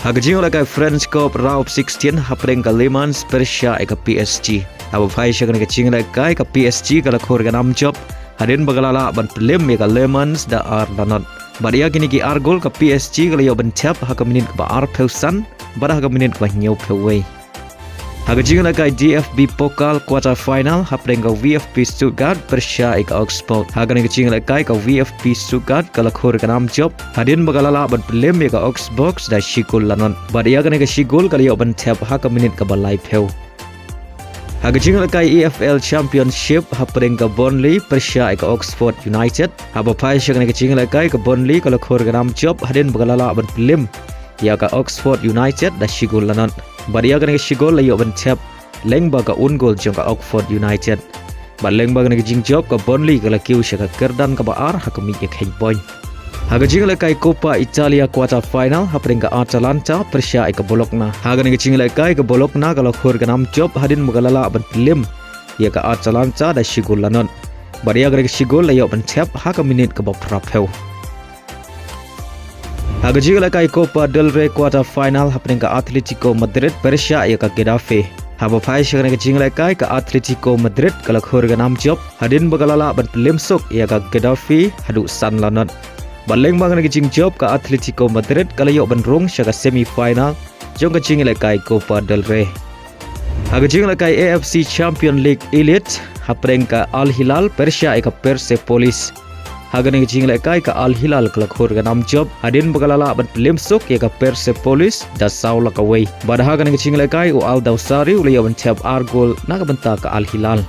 Hagajing Ialehkai French Cup round 16 hapreng ka Le Mans Persia ka PSG. Aba phai shagana ka Jing Ialehkai ka PSG ka lakhor ka nam job. Hadin bagalala ban pelim ka Le Mans da ar lanot. Badia kini ki ar gol ka PSG ka layo ban tap ha ka minit ka ar peusan, bada ha ka minit ka nyau peway. Hagajing Ialehkai DFB Pokal quarter final hapreng ka VfB Stuttgart Persia ka Augsburg. Hagani ka Jing Ialehkai ka VfB Stuttgart ka lakhor ka nam job. Hadin bagalala ban pelim ka Augsburg da shigol lanot. Badia kini ka shigol ka layo ban tap ha ka minit ka balai peu. Hagajing Ialehkai EFL Championship hapreng ka Burnley Persia ka Oxford United. Haba phai shagana ka Jing Ialehkai ka Burnley ka lakhor ka nam job hadin bagalala ban pelim ya ka Oxford United da shigol lanot. Badia kena ka shigol layo ban tap lengba ka ungol jong ka Oxford United. Ba lengba kena ka jing job ka Burnley ka lakiu sya ka kerdan ka baar ha ka mi ka point. Hagajing Ialehkai Coppa Italia quarter final hapreng ka Atalanta Persia ka Bologna. Hagani ka Jing Ialehkai ka Bologna ka lakhor ka nam job hadin magalala ban pelim ya ka Atalanta da shigol lanot. Badia kena ka shigol layo ban tap ha ka minit ka ba prapeu. Hagajing Ialehkai Copa del Rey quarter final hapreng ka Atletico Madrid Persia ka Getafe. Haba phai shagana ka Jing Ialehkai ka Atletico Madrid ka lakhor ka nam job hadin bagalala ban pelim sok ya ka Getafe hadu san lanot. Baleng bangan ka Jing job ka Atletico Madrid kalayo ban Rung sya ka semi final jong ka Jing Ialehkai Copa del Rey. Hagajing Ialehkai AFC Champion League Elite hapreng ka Al Hilal Persia ka Persepolis. Hagani ka Jing Ialehkai ka Al Hilal ka lakhor ka nam job hadin bagalala ban pelim sok ya ka Persepolis da saula ka way. Bada hagani ka Jing Ialehkai o Al Dawsari ulayo ban tap ar gol na ka banta ka Al Hilal.